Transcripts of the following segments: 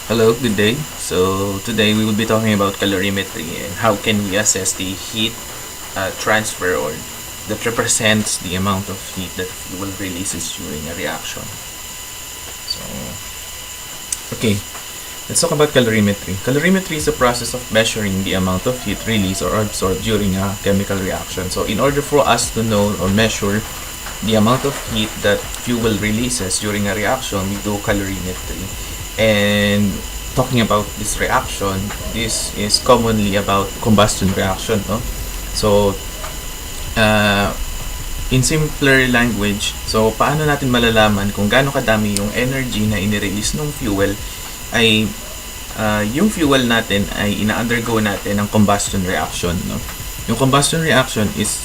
Hello, good day. So today we will be talking about calorimetry and how can we assess the heat transfer or that represents the amount of heat that fuel releases during a reaction. So, okay, let's talk about calorimetry. Calorimetry is the process of measuring the amount of heat released or absorbed during a chemical reaction. So in order for us to know or measure the amount of heat that fuel releases during a reaction, we do calorimetry. And talking about this reaction, this is commonly about combustion reaction, no? So in simpler language, so paano natin malalaman kung gaano kadami yung energy na inirelease ng fuel ay yung fuel natin ay ina-undergo natin ng combustion reaction, no? Yung combustion reaction is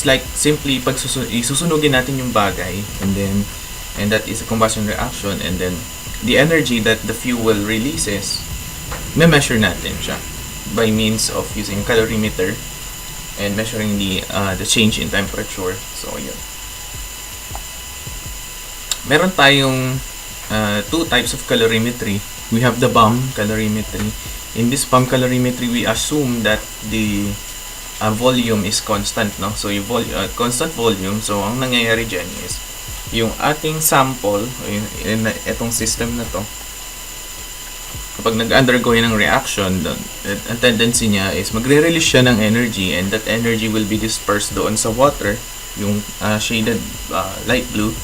like simply isusunugin natin yung bagay, and that is a combustion reaction, and then the energy that the fuel releases, measure natin siya by means of using calorimeter and measuring the change in temperature. So yun. Meron tayong two types of calorimetry. We have the bomb calorimetry. In this bomb calorimetry, we assume that the volume is constant, no? So yung constant volume. So ang nangyayari dyan is yung ating sample in itong system na to, kapag nag-undergo ng reaction, ang tendency niya is magre-release siya ng energy, and that energy will be dispersed doon sa water, yung shaded light blue.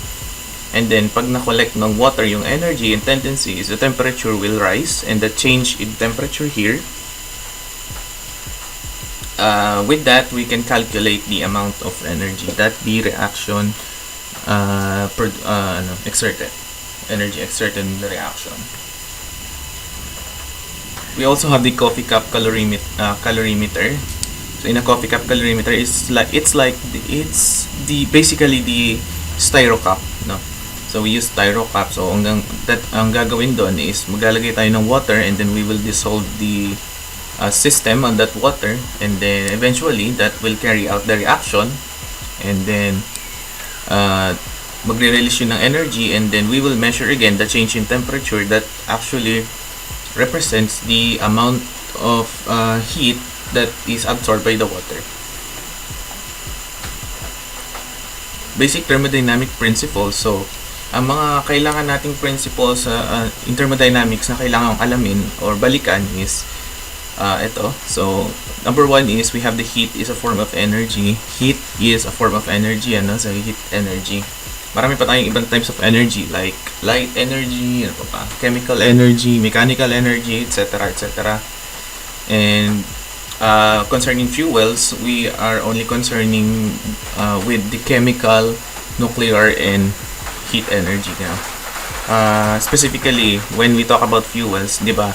And then pag na-collect ng water yung energy, and tendency is the temperature will rise, and the change in temperature here, with that we can calculate the amount of energy that the reaction energy exerted in the reaction. We also have the coffee cup calorimeter. So in a coffee cup calorimeter, it's basically the styro cup, no? So we use styro cup. So ang gagawin doon is maglalagay tayo ng water, and then we will dissolve the system on that water, and then eventually that will carry out the reaction, and then magre-release yun ng energy, and then we will measure again the change in temperature that actually represents the amount of heat that is absorbed by the water. Basic thermodynamic principles. So ang mga kailangan nating principles in thermodynamics na kailangan alamin or balikan is ito. So number one is we have the heat is a form of energy. Heat is a form of energy, ano? So heat energy. Marami pa tayong ibang types of energy like light energy, ano pa, chemical energy, mechanical energy, etc., etc. And concerning fuels, we are only concerning with the chemical, nuclear, and heat energy now. Specifically, when we talk about fuels, di ba?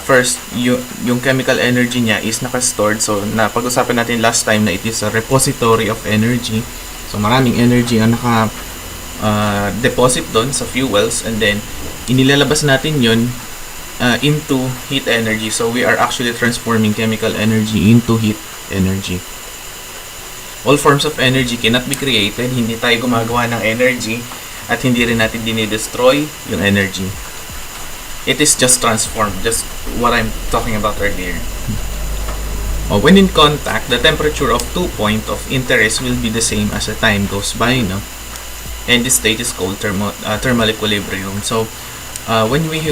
First, yung chemical energy niya is naka-stored. So, napag-usapan natin last time na it is a repository of energy. So, maraming energy ang naka-deposit doon sa fuels, and then inilalabas natin yun into heat energy. So, we are actually transforming chemical energy into heat energy. All forms of energy cannot be created. Hindi tayo gumagawa ng energy at hindi rin natin dinidestroy yung energy. It is just transformed, just what I'm talking about earlier. When in contact, the temperature of 2 points of interest will be the same as the time goes by, no? And this state is called thermal equilibrium. So, when we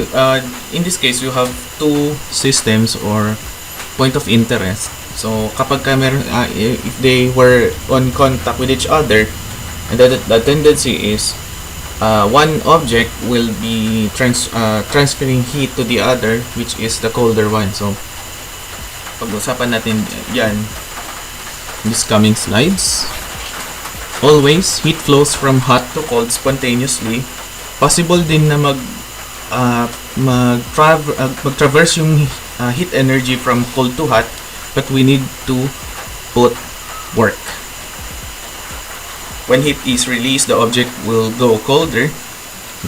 in this case, you have two systems or point of interest. So, kapag if they were on contact with each other, and the tendency is one object will be transferring heat to the other, which is the colder one. So, pag-usapan natin yan in these coming slides. Always, heat flows from hot to cold spontaneously. Possible din na mag-traverse yung heat energy from cold to hot, but we need to put work. When heat is released, the object will go colder,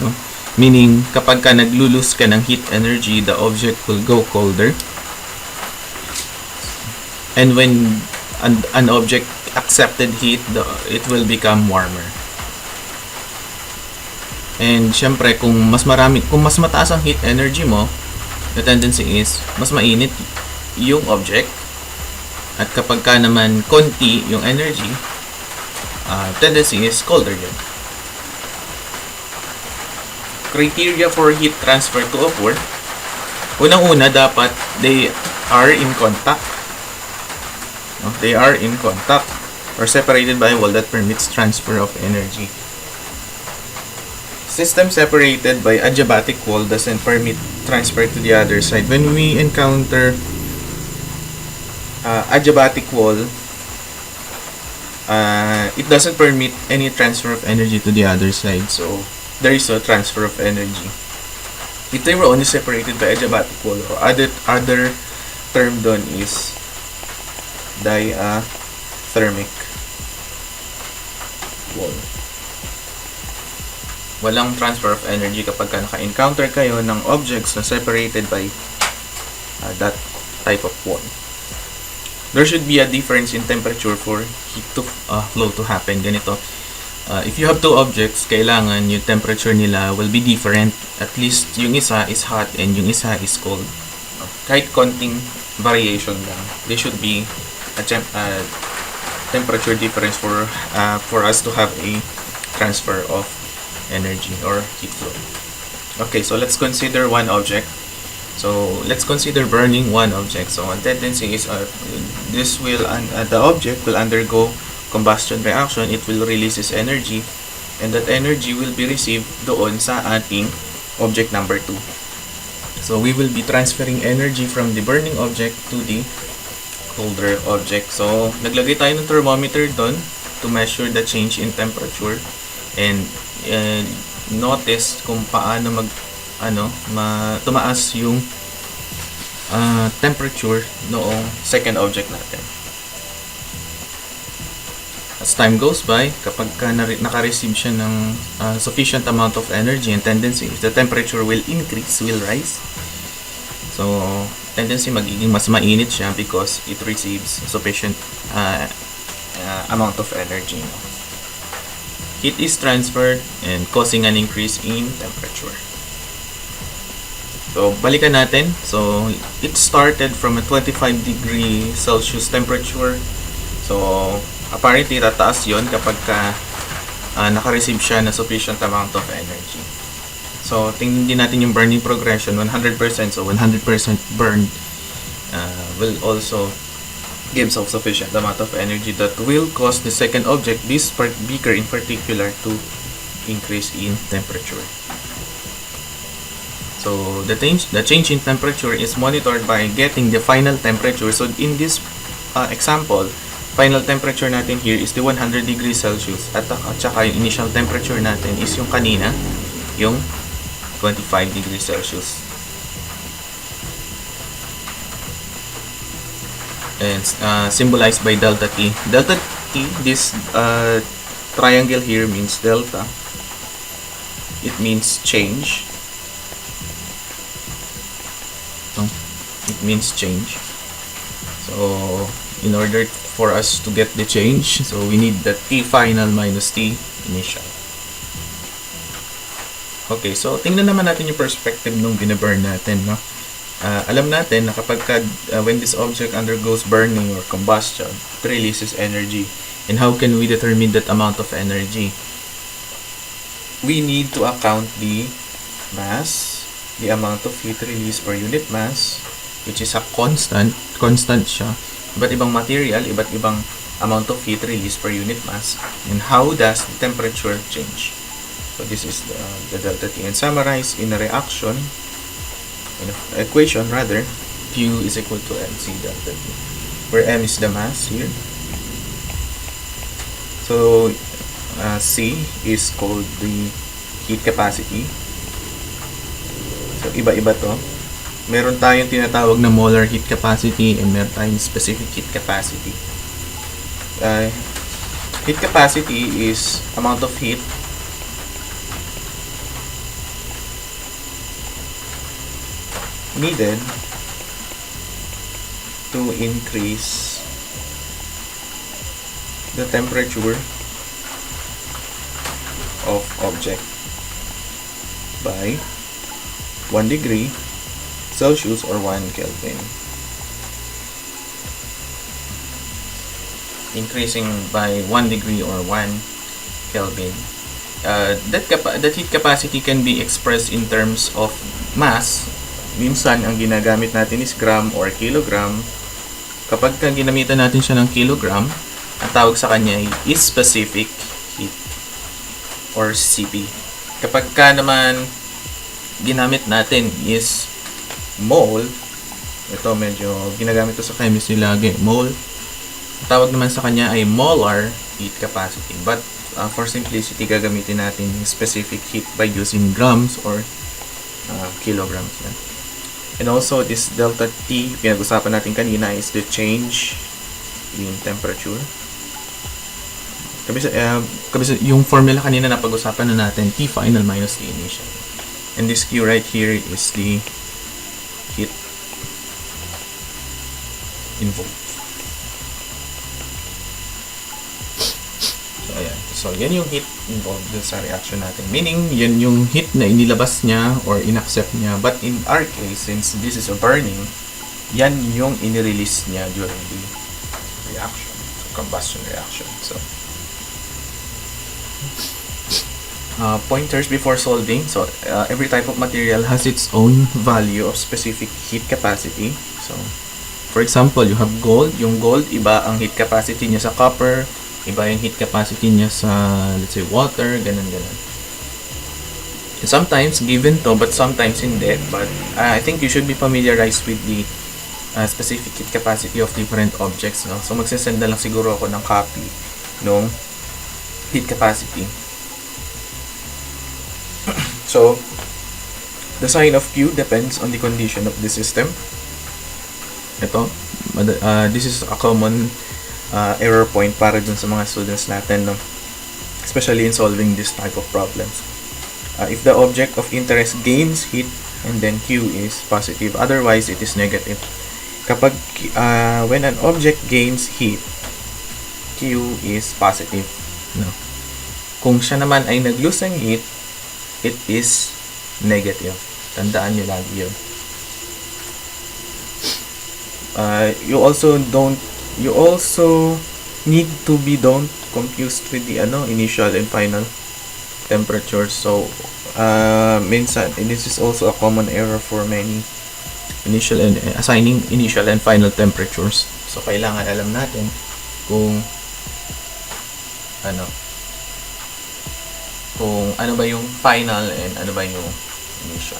no? Meaning, kapag ka naglulose ka ng heat energy, the object will go colder. And when an object accepted heat, it will become warmer. And syempre, kung mas mataas ang heat energy mo, the tendency is mas mainit yung object. At kapag ka naman konti yung energy, tendency is colder yun. Criteria for heat transfer to occur. Unang-una, dapat they are in contact. No? They are in contact or separated by a wall that permits transfer of energy. System separated by adiabatic wall doesn't permit transfer to the other side. When we encounter adiabatic wall, it doesn't permit any transfer of energy to the other side. So there is no transfer of energy. If they were only separated by adiabatic wall, or other term doon is diathermic wall. Walang transfer of energy kapag naka-encounter kayo ng objects na separated by that type of wall. There should be a difference in temperature for heat to flow to happen. Ganito. If you have two objects, kailangan yung temperature nila will be different. At least yung isa is hot and yung isa is cold. Kahit konting variation lang, they should be a temperature difference for us to have a transfer of energy or heat flow. Okay, so let's consider one object. So let's consider burning one object. So one tendency is the object will undergo combustion reaction. It will release its energy, and that energy will be received doon sa ating object number 2. So we will be transferring energy from the burning object to the colder object. So naglagay tayo ng thermometer doon to measure the change in temperature, and notice kung paano tumaas yung temperature noong second object natin. As time goes by, kapag naka-receive siya ng sufficient amount of energy and tendency, the temperature will rise. So tendency magiging mas mainit siya because it receives sufficient amount of energy. Heat is transferred and causing an increase in temperature. So, balikan natin. So, it started from a 25 degree Celsius temperature. So, apparently, tataas yon kapag naka-receive siya na sufficient amount of energy. So, tingnan din natin yung burning progression, 100%. So, 100% burn will also gives off sufficient amount of energy that will cause the second object, this beaker in particular, to increase in temperature. So the change in temperature is monitored by getting the final temperature. So in this example, final temperature natin here is the 100 degrees Celsius at saka yung initial temperature natin is yung kanina, yung 25 degrees Celsius. And symbolized by delta T. Delta T, this triangle here means delta. It means change. So, it means change. So, in order for us to get the change, so we need the T final minus T initial. Okay, so tingnan naman natin yung perspective nung binaburn natin, no? Alam natin na kapag when this object undergoes burning or combustion, it releases energy. And how can we determine that amount of energy? We need to account the mass, the amount of heat released per unit mass, which is a constant siya. Iba't ibang material, iba't ibang amount of heat released per unit mass. And how does the temperature change? So this is the delta T. And summarize in a reaction, in an equation rather, Q is equal to mc delta T, where m is the mass here. So C is called the heat capacity. So iba-iba to. Meron tayong tinatawag na molar heat capacity and meron tayong specific heat capacity. Heat capacity is amount of heat needed to increase the temperature of object. by 1 degree Celsius or 1 Kelvin. Increasing by 1 degree or 1 Kelvin. That heat capacity can be expressed in terms of mass. Minsan, ang ginagamit natin is gram or kilogram. Kapag ginamitan natin siya ng kilogram, ang tawag sa kanya is specific heat or CP. Kapag naman ginamit natin is mole, ito medyo ginagamit ito sa chemistry lagi, mole, tawag naman sa kanya ay molar heat capacity. But for simplicity, gagamitin natin yung specific heat by using grams or kilograms. And also, this delta T, pinag-usapan natin kanina, is the change in temperature. Yung formula kanina na pag-usapan na natin, T final minus T initial. And this Q right here is the heat involved. So, ayan. So, yan yung heat involved dun sa reaction natin. Meaning, yan yung heat na inilabas niya or inaccept niya. But in our case, since this is a burning, yan yung inirelease niya during the reaction. So, combustion reaction. So, pointers before solving. So, every type of material has its own value of specific heat capacity. So, for example, you have gold. Yung gold, iba ang heat capacity niya sa copper. Iba yung heat capacity niya sa, let's say, water, ganun. Sometimes given to, but sometimes hindi. But I think you should be familiarized with the specific heat capacity of different objects. No? So magsasend na lang siguro ako ng copy ng heat capacity. So, the sign of Q depends on the condition of the system. Ito, this is a common error point para dun sa mga students natin, no? Especially in solving this type of problems. If the object of interest gains heat, and then Q is positive, otherwise it is negative. Kapag when an object gains heat, Q is positive, no? Kung siya naman ay nag-lose ng heat, it is negative. Tandaan nyo lagi yun. You also need to be don't confused with the initial and final temperatures. So minsan, and this is also a common error for many assigning initial and final temperatures. So kailangan alam natin kung ano ba yung final and ano ba yung initial.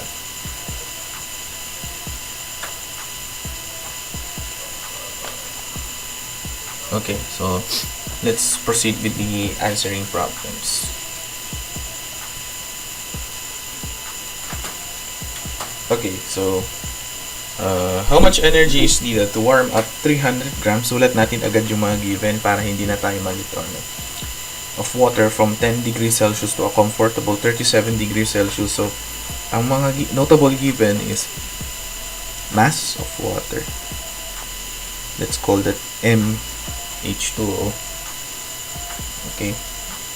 Okay, so let's proceed with the answering problems. Okay, so how much energy is needed to warm up 300 grams? Sulat natin agad yung mga given para hindi na tayo malito. Of water from 10 degrees Celsius to a comfortable 37 degrees Celsius. So, ang mga notable given is mass of water. Let's call that H2O. Okay.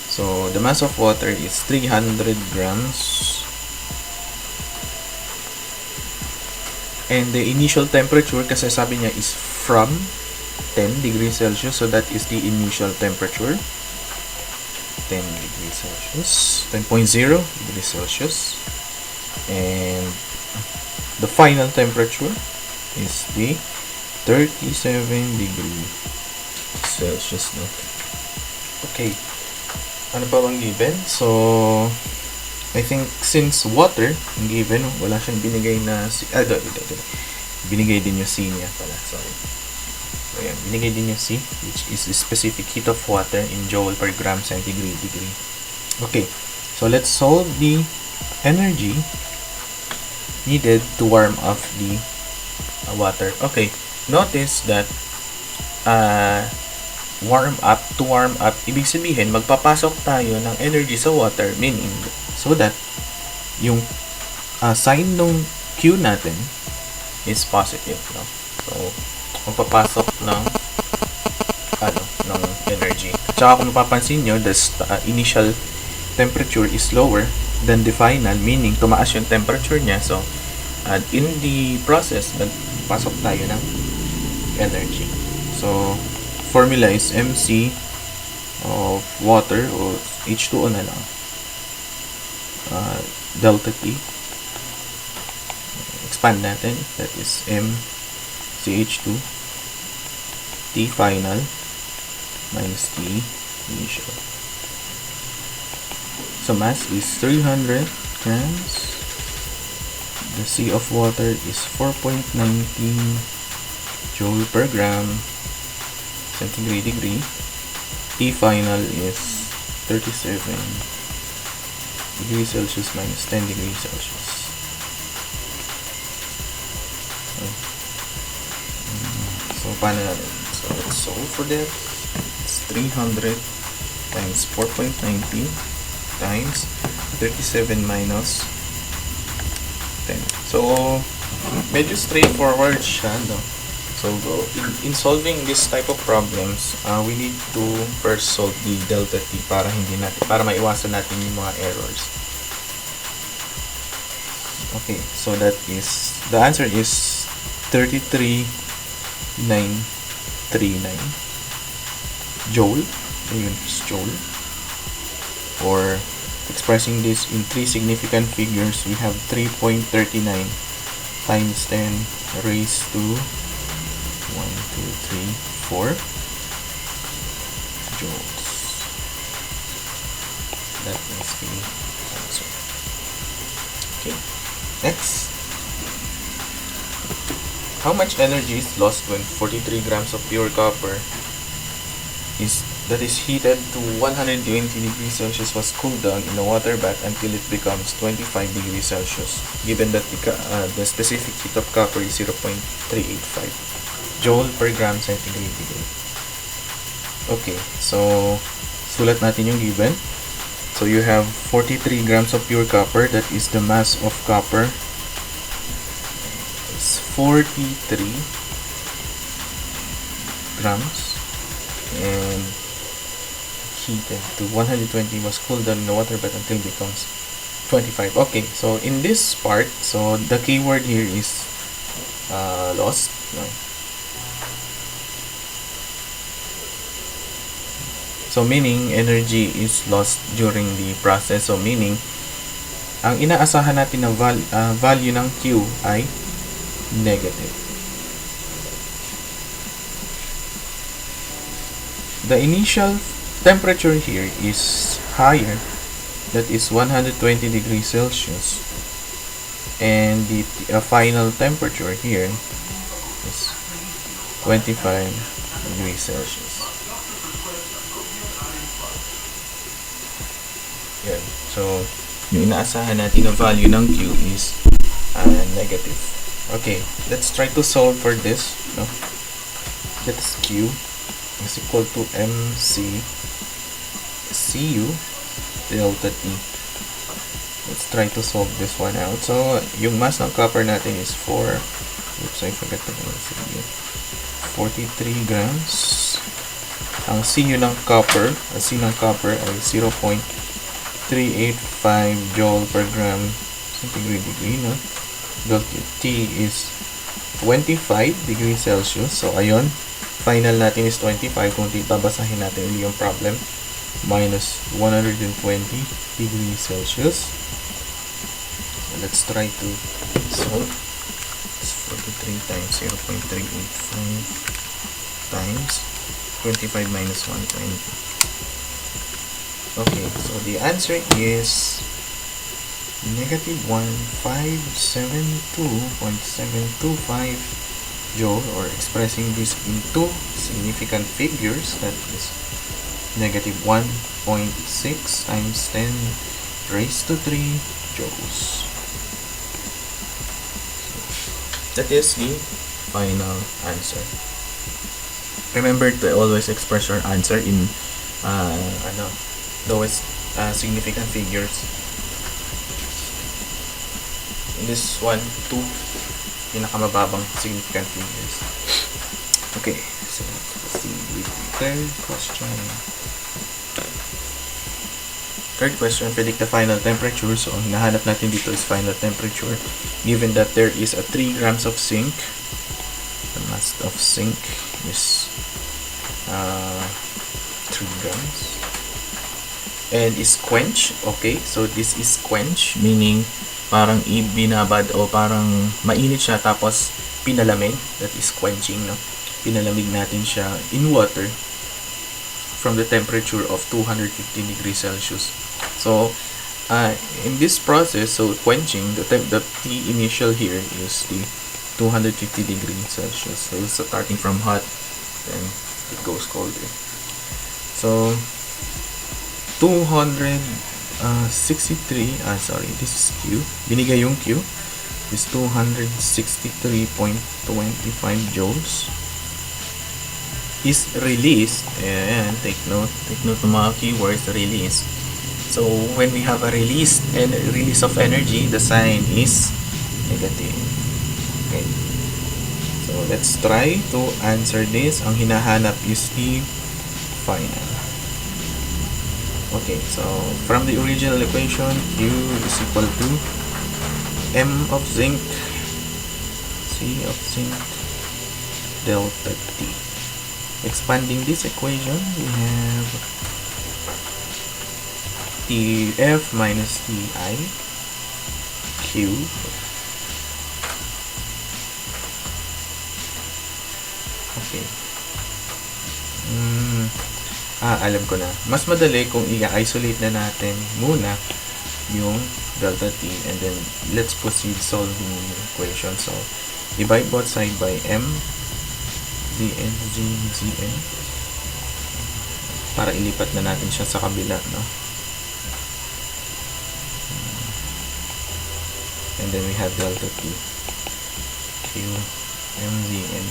So, the mass of water is 300 grams. And the initial temperature, kasi sabi niya is from 10 degrees Celsius. So, that is the initial temperature. 10 degrees Celsius. 10.0 degrees Celsius. And the final temperature is the 37 degrees Celsius. Okay. Ano pa bang given? So, I think since water, given, wala siyang binigay na binigay din yung C niya pala. Sorry. So, ayan, binigay din yung C, which is the specific heat of water in joule per gram centigrade degree. Okay. So, let's solve the energy needed to warm up the water. Okay. Notice that to warm up, ibig sabihin, magpapasok tayo ng energy sa water, meaning, so that yung sign ng Q natin is positive, no? So, magpapasok ng energy. Tsaka kung mapapansin nyo, the initial temperature is lower than the final, meaning tumaas yung temperature niya. So, in the process, nagpasok tayo ng energy. So, formula is MC of water o H2O na lang. Delta T. Expand natin. That is MCH2 T final minus T initial. So mass is 300 grams. The C of water is 4.19 joule per gram centigrade degree. T final is 37 degrees Celsius minus 10 degrees Celsius. So paano natin? So let's solve for that. It's 300 times 4.19 times 37 minus 10. So medyo straightforward siya, no? So in solving this type of problems, we need to first solve the delta T para maiwasan natin yung mga errors. Okay, so the answer is 33,939 joule. Ayun is joule. Or expressing this in three significant figures, we have 3.39 times 10 raised to 4 joules. That is the answer. Okay, next. How much energy is lost when 43 grams of pure copper that is heated to 120 degrees Celsius was cooled down in a water bath until it becomes 25 degrees Celsius, given that the specific heat of copper is 0.385 joule per gram centigrade degree. Okay, so sulat natin yung given. So you have 43 grams of pure copper, that is the mass of copper. It's 43 grams and heated to 120 was cooled down in the water bath until it becomes 25. Okay, so in this part, so the keyword here is lost. No. So meaning energy is lost during the process. So meaning ang inaasahan natin na value ng Q ay negative. The initial temperature here is higher, that is 120 degrees Celsius, and the final temperature here is 25 degrees Celsius. Yan. So yung inaasahan natin na value ng Q is negative. Okay, let's try to solve for this. No? That's Q is equal to MC Cu delta T. Let's try to solve this one out. So, yung mass ng copper natin is 43 grams. Ang Cu ng copper, ay 0.385 joule per gram centigrade degree, no? Delta T is 25 degrees Celsius. So, ayun, final natin is 25. Kung babasahin natin yung problem, minus 120 degrees Celsius. So let's try to solve. It's 43 times 0.385 times 25 minus 120. Okay, so the answer is negative 1572.725 joule, or expressing this in two significant figures, that is negative 1.6 times 10 raised to 3 joules. That is the final answer. Remember to always express your answer in lowest significant figures. In this one, 2 pinakamababang significant figures. Okay, so let's proceed with the third question. third question, predict the final temperature. So, ang hinahanap natin dito is final temperature. Given that there is a 3 grams of zinc, the mass of zinc is 3 grams. And is quench. Okay, so this is quench, meaning parang ibinabad o parang mainit siya tapos pinalamig. That is quenching, no? Pinalamig natin siya in water from the temperature of 250 degrees Celsius. So, in this process, so quenching, the T initial here is the 250 degrees Celsius. So, starting from hot, then it goes colder. So, 263, sorry, this is Q. Binigay yung Q is 263.25 joules is released. Ayan, take note ng mga keywords, release. So, when we have a release of energy, the sign is negative. Okay. So, let's try to answer this. Ang hinahanap is the final. Okay, so from the original equation, Q is equal to M of zinc, C of zinc, delta T. Expanding this equation, we have Tf minus Ti Q okay. Alam ko na. Mas madali kung i-isolate na natin muna yung delta T and then let's proceed solving the equation. So, divide both side by M Zn Zn para ilipat na natin siya sa kabila, no? And then we have delta T Q M Zn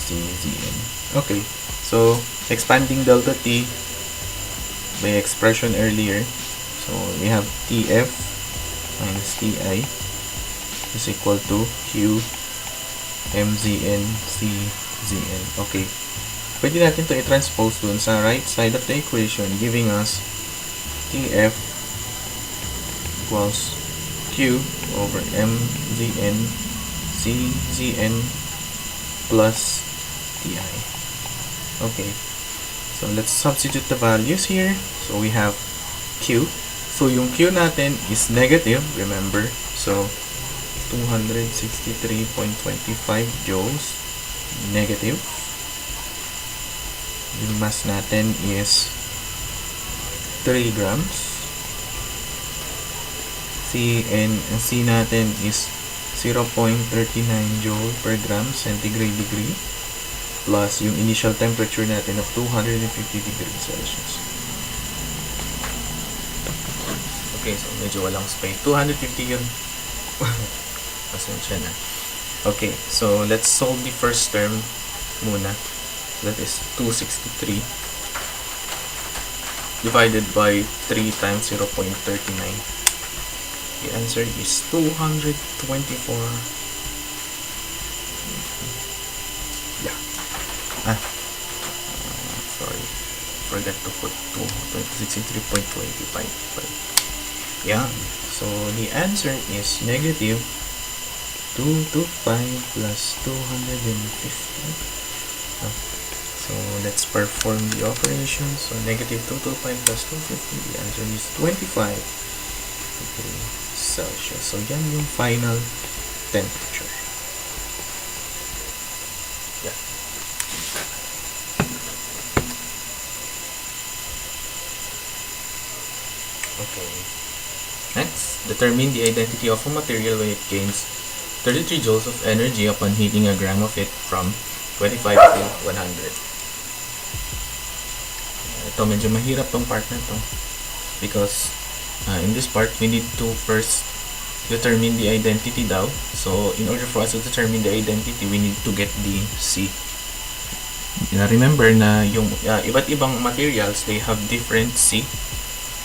C Zn. Okay. So, expanding delta T by expression earlier. So, we have Tf minus Ti is equal to Q Mzn Czn. Okay. Pwede natin to i-transpose dun sa right side of the equation, giving us Tf equals Q over Mzn Czn plus Ti. Okay, so let's substitute the values here. So we have Q. So yung Q natin is negative, remember. So 263.25 joules negative. Yung mass natin is 3 grams. C natin is 0.39 joule per gram centigrade degree, plus yung initial temperature natin of 250 degrees Celsius. Okay, so medyo walang space. 250 yun. Pasensya na. Okay, so let's solve the first term muna. That is 263 divided by 3 times 0.39. The answer is 224. Yeah. Sorry. Forgot to put 263.25. Yeah. So the answer is negative 225 plus 250. So let's perform the operation. So negative 225 plus 250. The answer is 25 degrees Celsius. So yan yung final temperature. Yeah. Okay. Next, determine the identity of a material when it gains 33 joules of energy upon heating a gram of it from 25 to 100. Ito, medyo mahirap tong part na to because in this part, we need to first determine the identity daw. So, in order for us to determine the identity, we need to get the C. Remember na yung iba't ibang materials, they have different C.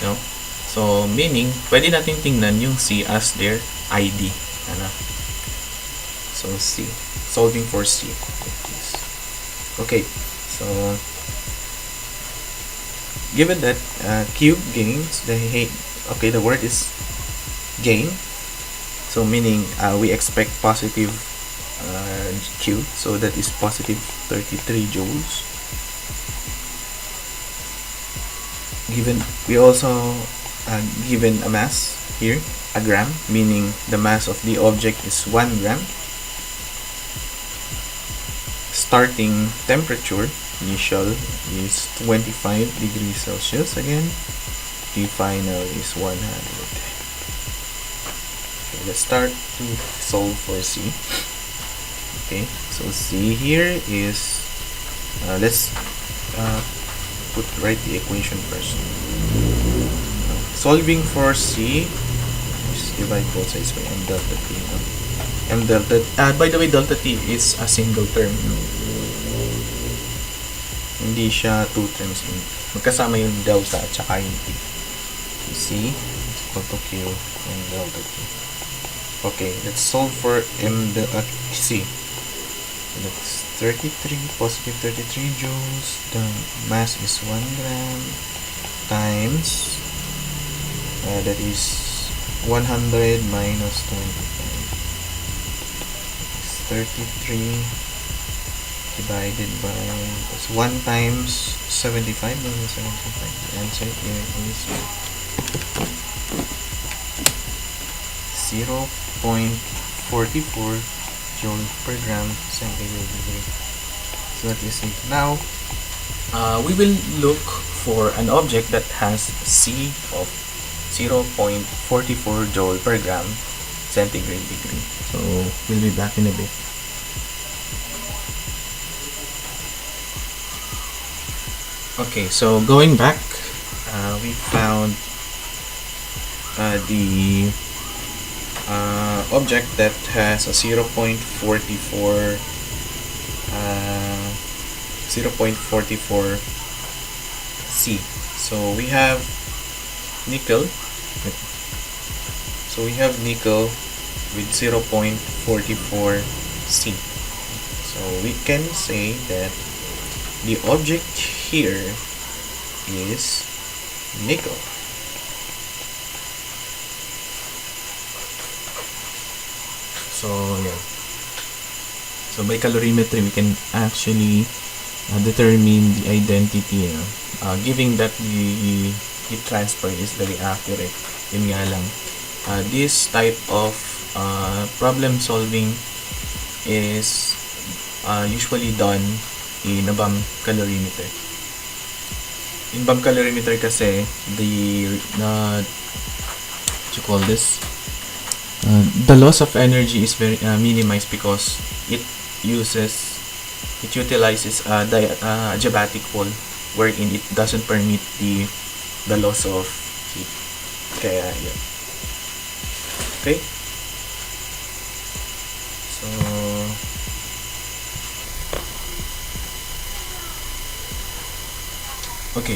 No? So, meaning, pwede natin tingnan yung C as their ID. Ano? So, C. Solving for C. Okay. So, given that cube gains the word is gain, so meaning we expect positive Q, so that is positive 33 joules. We also given a mass here, a gram, meaning the mass of the object is 1 gram. Starting temperature initial is 25 degrees Celsius again. The final is 100. Okay, let's start to solve for C. Okay, so C here is let's write the equation first. Solving for C, just divide both sides by m delta t. M delta. By the way, delta t is a single term. Hindi siya two terms. Magkasama yung delta at saka yung t. C is equal to Q and delta t. Okay, let's solve for C. That's 33, positive 33 joules. The mass is 1 gram times that is 100 minus 25. It's 33 divided by 1 times 75 minus 75. The answer here is 0.44 joule per gram centigrade degree. So that is it. Now we will look for an object that has C of 0.44 joule per gram centigrade degree. So we'll be back in a bit. Okay, so going back, we found the object that has a 0.44 C. So we have nickel. So we have nickel with 0.44 C. So we can say that the object here is nickel. So yeah. So by calorimetry, we can actually determine the identity, giving that the heat transfer is very accurate. Yun nga lang. This type of problem solving is usually done in a bomb calorimeter. In bomb calorimeter kasi, what you call this? The loss of energy is very minimized because it utilizes a adiabatic wall wherein it doesn't permit the loss of heat. Kaya yun. Okay?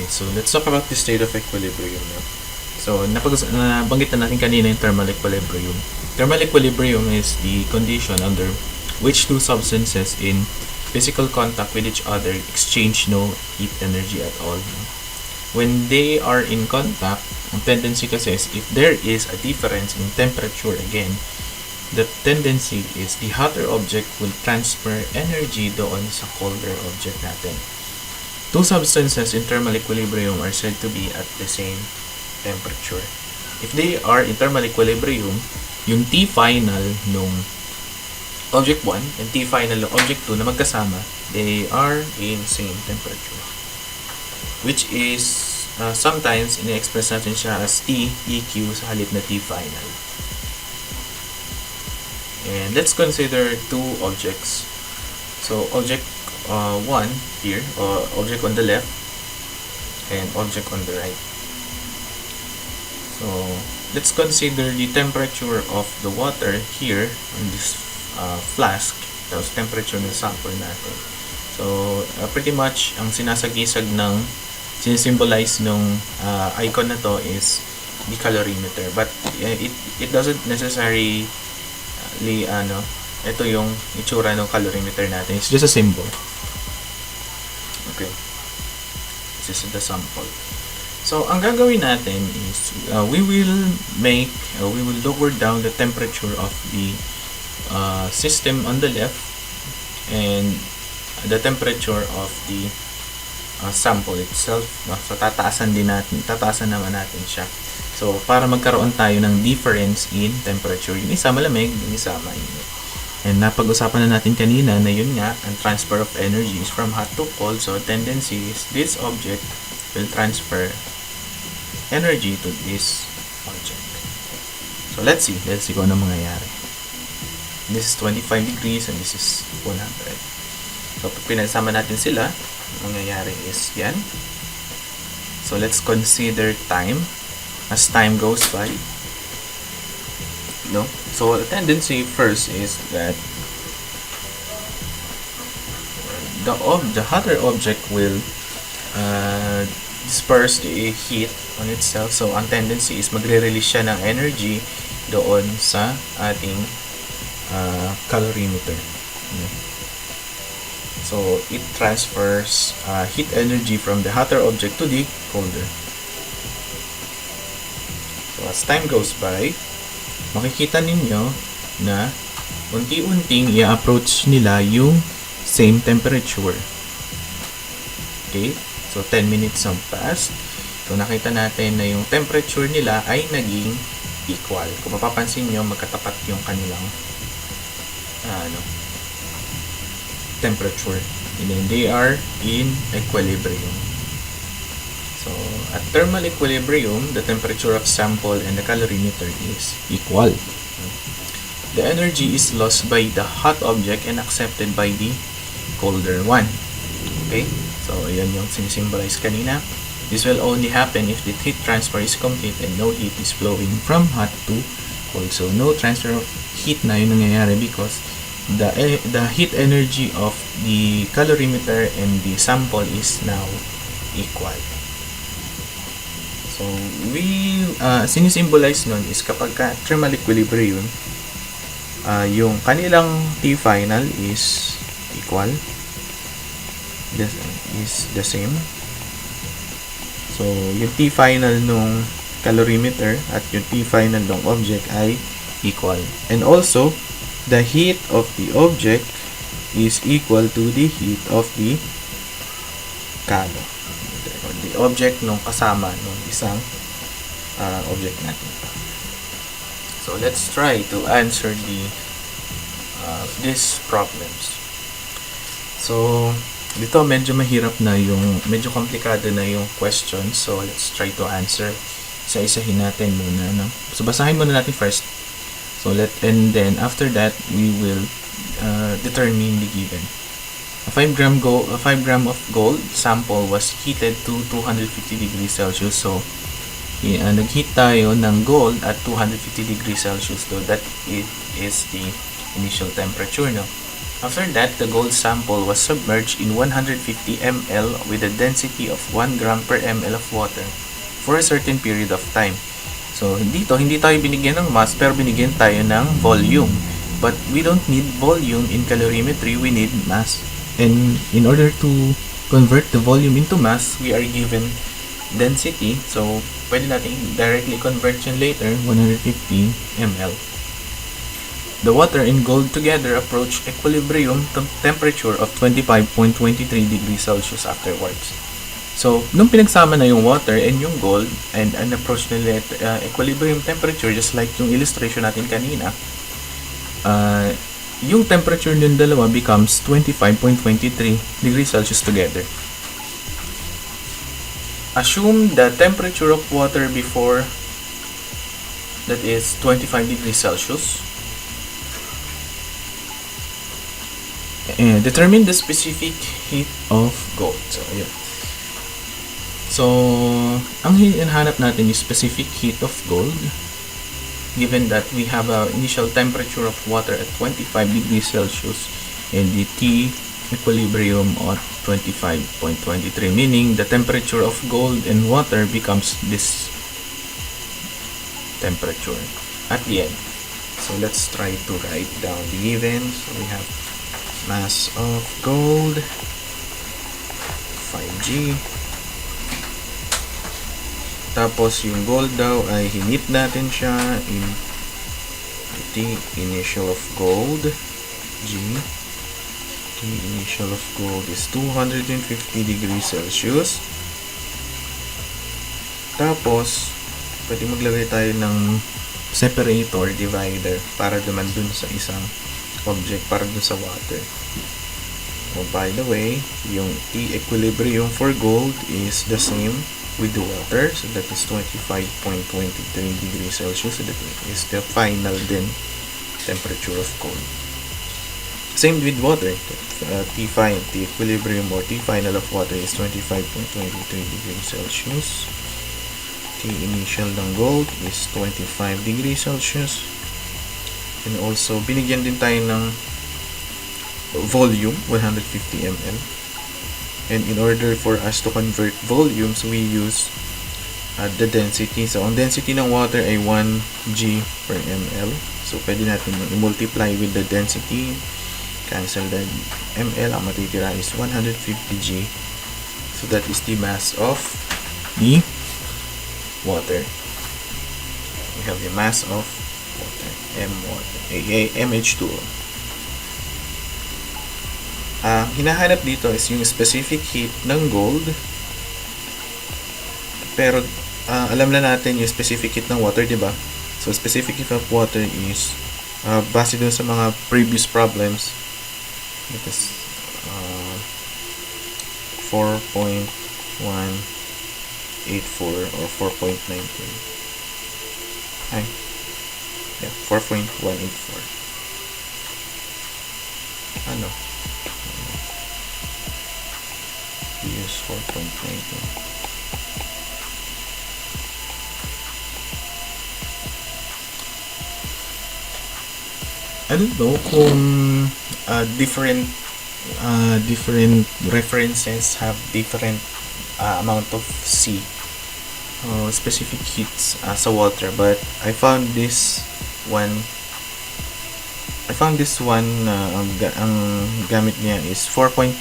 So let's talk about the state of equilibrium now. So, nabanggit na natin kanina yung thermal equilibrium. Thermal equilibrium is the condition under which two substances in physical contact with each other exchange no heat energy at all. When they are in contact, ang tendency kasi is if there is a difference in temperature again, the tendency is the hotter object will transfer energy doon sa colder object natin. Two substances in thermal equilibrium are said to be at the same temperature. If they are in thermal equilibrium, yung T final nung object 1 and T final ng object 2 na magkasama, they are in same temperature. Which is sometimes ina-express natin siya as T eq sa halip na T final. And let's consider two objects. So object 1 here, or object on the left and object on the right. So let's consider the temperature of the water here in this flask, tapos temperature ng sample natin. So pretty much ang sinasagisag ng sinisimbolize nung icon na to is the calorimeter, but it doesn't necessarily ito yung itsura ng calorimeter natin. It's just a symbol. Okay, this is the sample. So, ang gagawin natin is we will lower down the temperature of the system on the left and the temperature of the sample itself. No? So, tataasan naman natin siya. So, para magkaroon tayo ng difference in temperature. Yung isa malamig, yung isa mainit. And napag-usapan na natin kanina na yun nga, ang transfer of energy is from hot to cold. So, tendency is this object will transfer energy to this object. So, let's see kung ano mangyayari. This is 25 degrees and this is 100. So, pag pinagsama natin sila, mangyayari is yan. So, let's consider time. As time goes by, no? So, the tendency first is that the hotter object will disperse the heat on itself. So, ang tendency is magre-release siya ng energy doon sa ating calorimeter. So, it transfers heat energy from the hotter object to the colder. So, as time goes by, makikita ninyo na unti-unting i-approach nila yung same temperature. Okay? So, 10 minutes have passed. So, nakita natin na yung temperature nila ay naging equal. Kung mapapansin nyo, magkatapat yung kanilang temperature. And then, they are in equilibrium. So, at thermal equilibrium, the temperature of sample and the calorimeter is equal. The energy is lost by the hot object and accepted by the colder one. Okay? So, yan yung sinisimbolize kanina. This will only happen if the heat transfer is complete and no heat is flowing from hot to cold. So, no transfer of heat na yun nangyayari because the heat energy of the calorimeter and the sample is now equal. So, we sinisimbolize nun is kapag thermal equilibrium, yung kanilang T final is equal, is the same. So, yung T final nung calorimeter at yung T final nung object ay equal. And also, the heat of the object is equal to the heat of the calo. The object nung kasama nung isang object natin. So, let's try to answer these problems. So, dito medyo mahirap na medyo komplikado na yung question. So, let's try to answer. Isa-isahin natin muna. No? So, basahin muna natin first. So, and then after that, we will determine the given. A 5 gram of gold sample was heated to 250 degrees Celsius. So, nag-heat tayo ng gold at 250 degrees Celsius. So, that is the initial temperature. No? After that, the gold sample was submerged in 150 ml with a density of 1 gram per ml of water for a certain period of time. So, dito, hindi tayo binigyan ng mass, pero binigyan tayo ng volume. But we don't need volume in calorimetry, we need mass. And in order to convert the volume into mass, we are given density. So, pwede natin directly convert yun later, 150 ml. The water and gold together approach equilibrium temperature of 25.23 degrees Celsius afterwards. So, nung pinagsama na yung water and yung gold and approach nila equilibrium temperature, just like yung illustration natin kanina, yung temperature ng dalawa becomes 25.23 degrees Celsius together. Assume the temperature of water before, that is 25 degrees Celsius. And determine the specific heat of gold. So, ayun. So, ang hinahanap natin is specific heat of gold. Given that we have an initial temperature of water at 25 degrees Celsius and the T equilibrium at 25.23, meaning the temperature of gold and water becomes this temperature at the end. So let's try to write down the given. So we have mass of gold 5G Tapos yung gold daw ay hinit natin siya in T initial of gold G. T initial of gold is 250 degrees Celsius. Tapos pwede maglagay tayo ng separator, divider, para naman dun sa isang object, para dun sa water. Oh, by the way, yung T equilibrium for gold is the same with the water, so that is 25.23 degrees Celsius, so that is the final then temperature of gold. Same with water, T equilibrium or T final of water is 25.23 degrees Celsius. T initial ng gold is 25 degrees Celsius. And also, binigyan din tayo ng volume, 150 ml. And in order for us to convert volumes, we use the density. So, ang density ng water ay 1 G per ml. So, pwede natin i-multiply with the density. Cancel the ml. Ang matitira is 150 G. So, that is the mass of the water. We have the mass of water. MH2O. Hinahanap dito is yung specific heat ng gold, pero alam na natin yung specific heat ng water, diba? So specific heat of water is base dun sa mga previous problems, it is 4.184 or 4.19. Ay, yeah, 4.184. Ano? Use 4.19. I don't know kung different references have different amount of C specific heats sa water, but I found this one ang gamit niya is 4.19,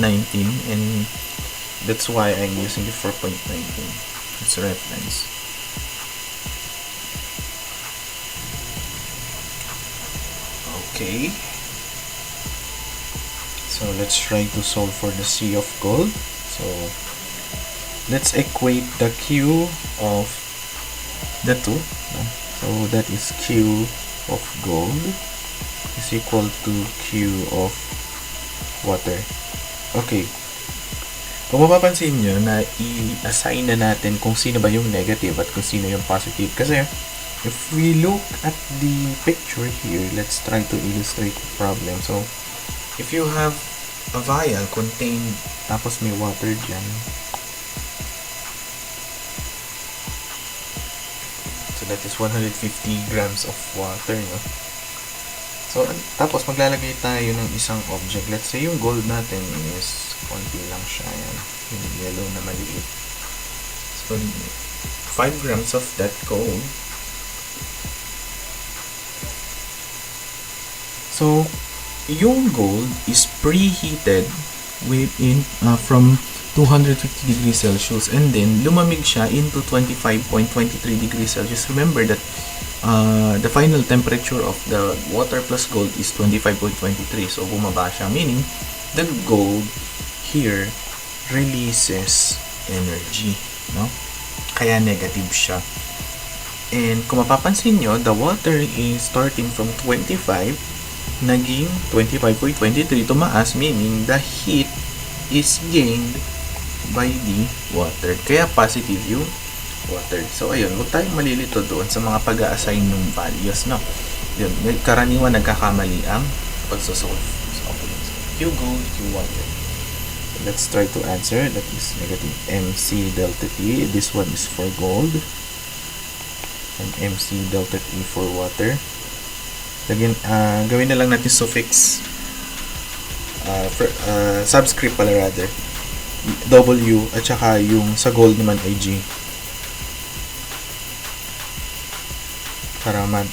and that's why I'm using the 4.19 as a reference. Okay. So let's try to solve for the C of gold. So let's equate the Q of the two. So that is Q of gold is equal to Q of water. Okay. Kung mapapansin nyo na i-assign na natin kung sino ba yung negative at kung sino yung positive. Kasi if we look at the picture here, let's try to illustrate the problem. So, if you have a vial contained, tapos may water dyan. So, that is 150 grams of water, no? So, tapos maglalagay tayo ng isang object. Let's say yung gold natin is konti lang siya. Yan. Yung yellow na maliit. So, 5 grams of that gold. So, yung gold is preheated within from 250 degrees Celsius, and then lumamig siya into 25.23 degrees Celsius. Remember that the final temperature of the water plus gold is 25.23. So, bumaba siya. Meaning, the gold here releases energy. No? Kaya negative siya. And kung mapapansin nyo, the water is starting from 25, naging 25.23, tumaas, meaning the heat is gained by the water. Kaya positive yung water. So, ayun, huwag tayong malilito doon sa mga pag-a-assign ng values, no? Yun, karaniwan nagkakamali ang pagsosolve. So, Q gold, Q water. So, let's try to answer. That is negative MC delta T. This one is for gold. And MC delta T for water. Again, gawin na lang natin suffix. Subscript pala rather. W at saka yung sa gold naman ay G. Para mas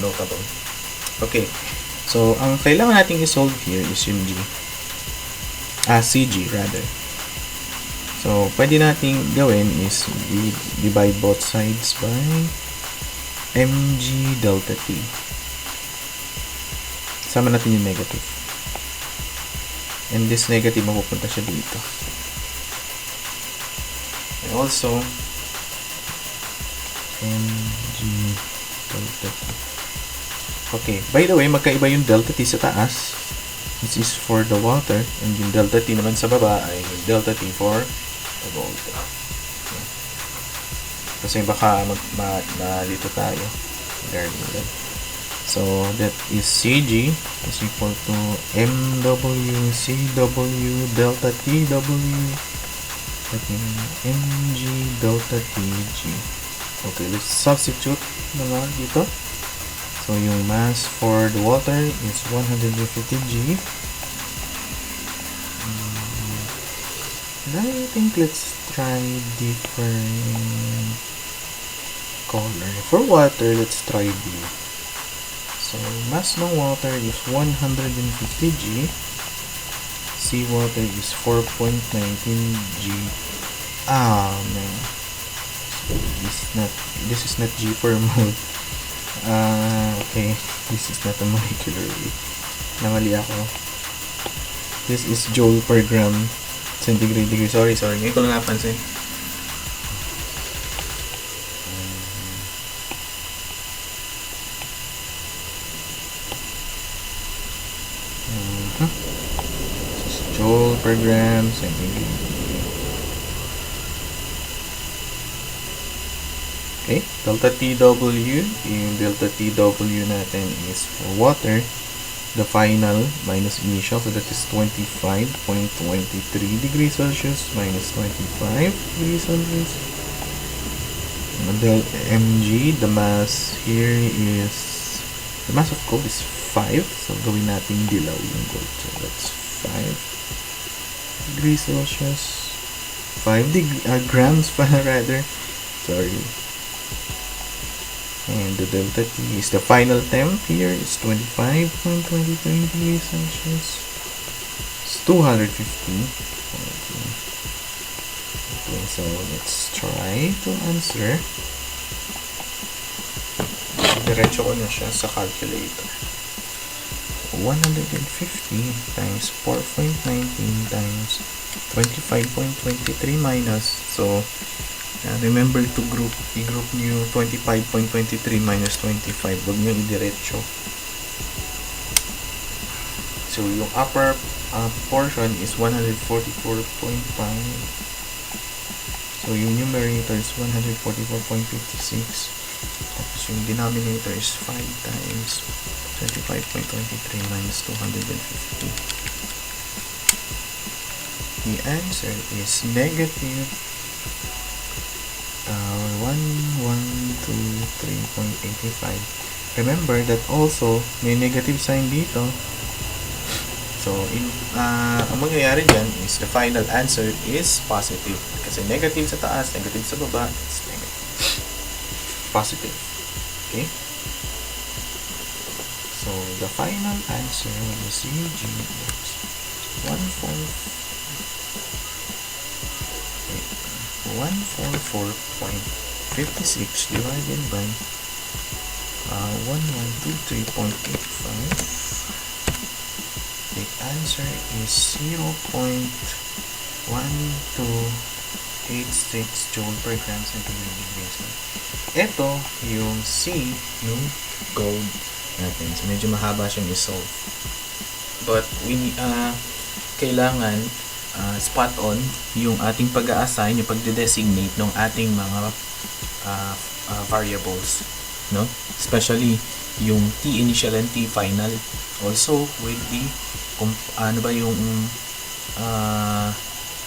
notable. Okay. So, ang kailangan nating i-solve here is yung G. CG rather. So, pwede nating gawin is divide both sides by mg delta t. Sama natin yung negative. And this negative, mapupunta siya dito. And also, mg delta t. Okay, by the way, magkaiba yung delta t sa taas. This is for the water. And yung delta t naman sa baba ay delta t for the water. Okay. Kasi baka malito tayo regarding that. So, that is Cg is equal to mw cw delta tw mg delta tg. Okay, let's substitute naman dito. So, yung mass for the water is 150 g. And I think let's try different color. For water, let's try blue. So, mass ng water is 150 g. Seawater is 4.19 g. Ah, man. So, this is not g per mole. Okay. This is not a molecular weight. Namali ako. This is joule per gram centigrade degree. Sorry. Ngayon ko lang napansin. Joule per gram centigrade. Okay, delta TW, yung delta TW natin is for water, the final minus initial, so that is 25.23 degrees Celsius minus 25 degrees Celsius. Del mg, the mass here is, the mass of gold is 5, so gawin natin dilaw yung gold, so that's 5 degrees Celsius, 5 grams pala rather, sorry. And the delta T is the final temp here is 25.23 degrees Celsius. It's 250. Okay, so let's try to answer. Diretso ko na siya sa calculator. 150 times 4.19 times 25.23 minus, so remember to i-group nyo 25.23 minus 25, huwag nyo i-diretso. So yung upper portion is 144.5, so yung numerator is 144.56, tapos yung denominator is 5 times 25.23 minus 250. The answer is negative 1123.85. Remember that also may negative sign dito. So, ang mangyayari dyan is the final answer is positive. Kasi negative sa taas, negative sa baba, it's negative. Positive. Okay? So, the final answer of the CG is 144.56 divided by 1123.85. The answer is 0.1286 joule per gram centigrade degrees. Ito yung C ng gold natin. So, medyo mahaba siyang i-solve. But, kailangan spot on yung ating pag-a-assign, yung pagde-designate ng ating mga variables, no? Especially yung T initial and T final. Also with the ano ba yung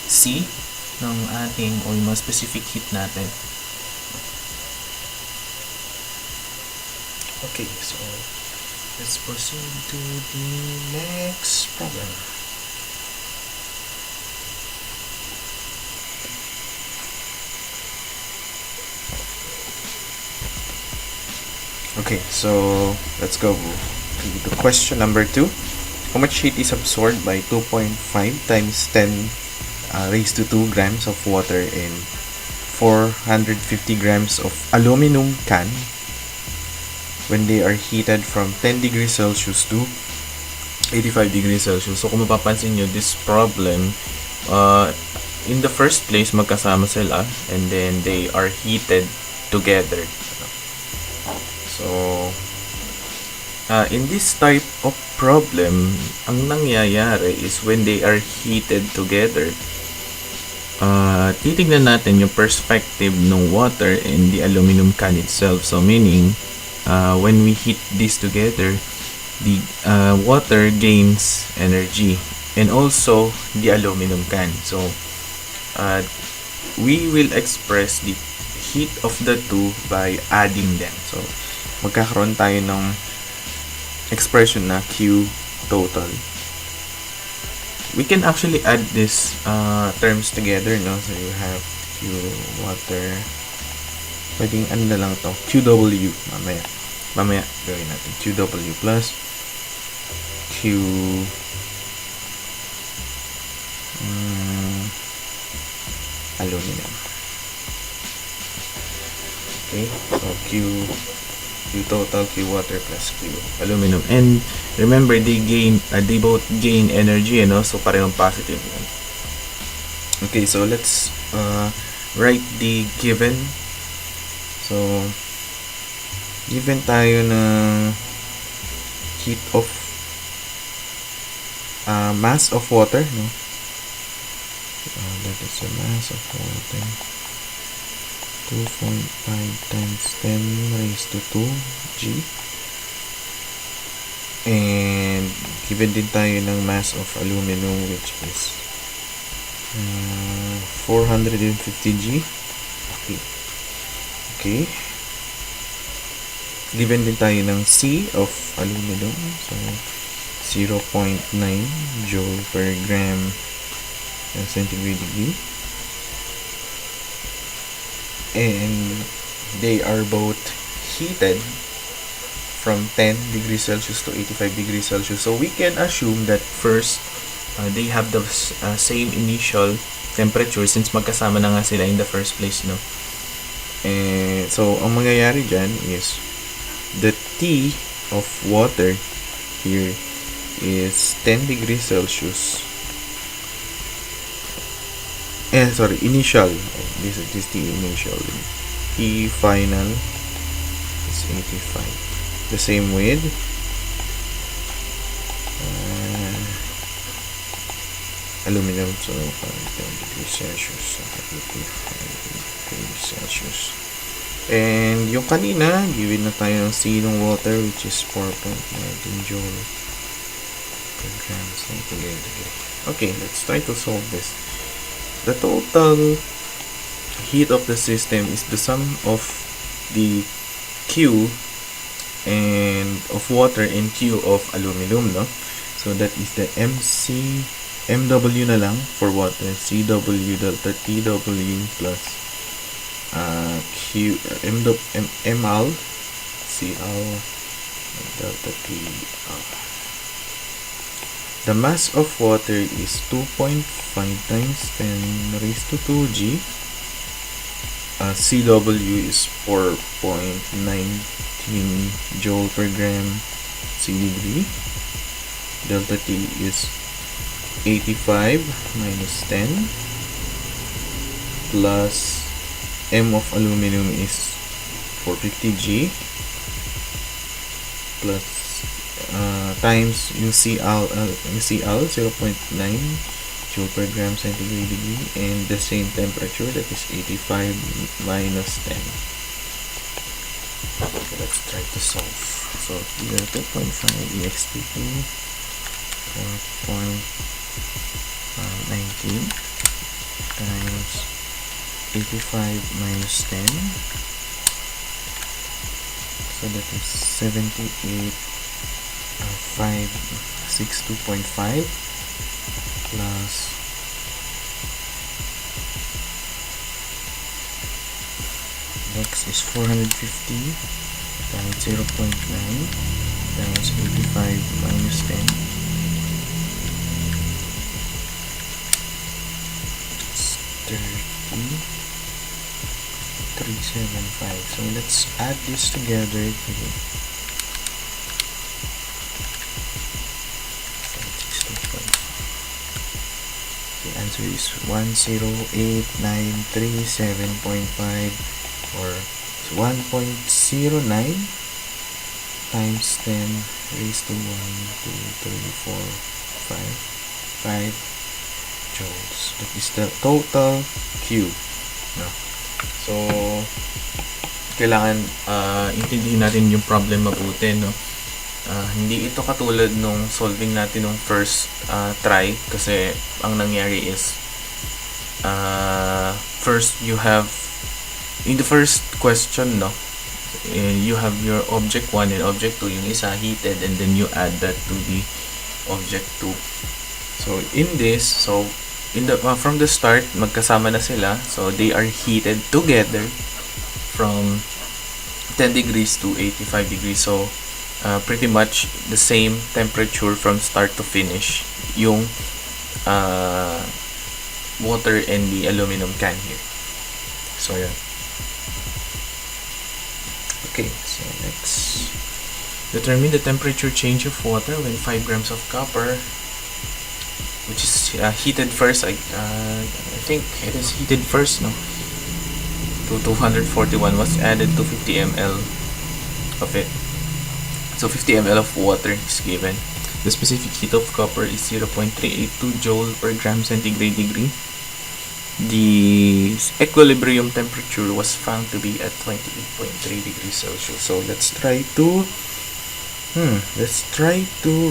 C ng ating o yung mga specific heat natin. Okay, so let's proceed to the next problem. Okay, so let's go to the question number 2. How much heat is absorbed by 2.5 times 10 raised to 2 grams of water and 450 grams of aluminum can when they are heated from 10 degrees Celsius to 85 degrees Celsius. So kung mapapansin nyo, this problem, in the first place, magkasama sila and then they are heated together. So, in this type of problem, ang nangyayari is when they are heated together, titignan natin yung perspective ng water and the aluminum can itself. So, meaning, when we heat this together, the water gains energy and also the aluminum can. So, we will express the heat of the two by adding them. So, magkakaroon tayo ng expression na Q total. We can actually add these terms together, no? So, you have Q water. Pwedeng ano na lang to, QW. Mamaya gawin natin. QW plus Q aluminum. Okay, so Q total, Q water plus Q aluminum. And remember, they both gain energy, you know? So parehong positive yan. Okay, so let's write the given. So given tayo ng heat of mass of water, no? That is the mass of water, 2.5 times 10 raised to 2 G. And given din tayo ng mass of aluminum, which is 450 G. Okay. Given din tayo ng C of aluminum. So, 0.9 joule per gram centigrade degree. And they are both heated from 10 degrees Celsius to 85 degrees Celsius. So we can assume that first, they have the same initial temperature since magkasama na nga sila in the first place, no? And so, ang mangyayari dyan is the T of water here is 10 degrees Celsius. Initial. This is the initial. T final is 85. The same with aluminum. So, 10 degrees Celsius. 85 degrees Celsius. And yung kanina, given na tayo ng C ng water, which is 4.19 joule per gram centigrade. Okay, let's try to solve this. The total heat of the system is the sum of the Q and of water and Q of aluminum, no? So that is the MW na lang for water, CW delta TW plus ML CL delta TL. The mass of water is 2.5 times 10 raised to 2 G. CW is 4.19 joule per gram C degree. Delta T is 85 minus 10 plus M of aluminum is 450 G plus times yung CL 0.9 joule per gram centigrade degree, and the same temperature, that is 85 minus 10. Okay, let's try to solve. So here 2.5 exp to 4.19 times 85 minus 10, so that is 562.5 plus next is 450 times 0.9 times 85 minus 10, 375. So let's add this together. The answer is 108,937.5, or 1.09 times 10 raised to 1, 2, 3, 4, 5 joules. That is the total Q. No? So, kailangan intindihin natin yung problem mabuti, no? Hindi ito katulad nung solving natin nung first try, kasi ang nangyari is first you have in the first question, no, you have your object 1 and object 2, yung isa heated, and then you add that to the object 2. So in this, in the from the start magkasama na sila, so they are heated together from 10 degrees to 85 degrees. So pretty much the same temperature from start to finish yung water and the aluminum can here. So yeah. Okay, so next, determine the temperature change of water when 5 grams of copper, which is heated first. I think it is heated first, no, to 241, was added to 50 ml of it. So 50 ml of water is given. The specific heat of copper is 0.382 joule per gram centigrade degree. The equilibrium temperature was found to be at 28.3 degrees Celsius. So let's try to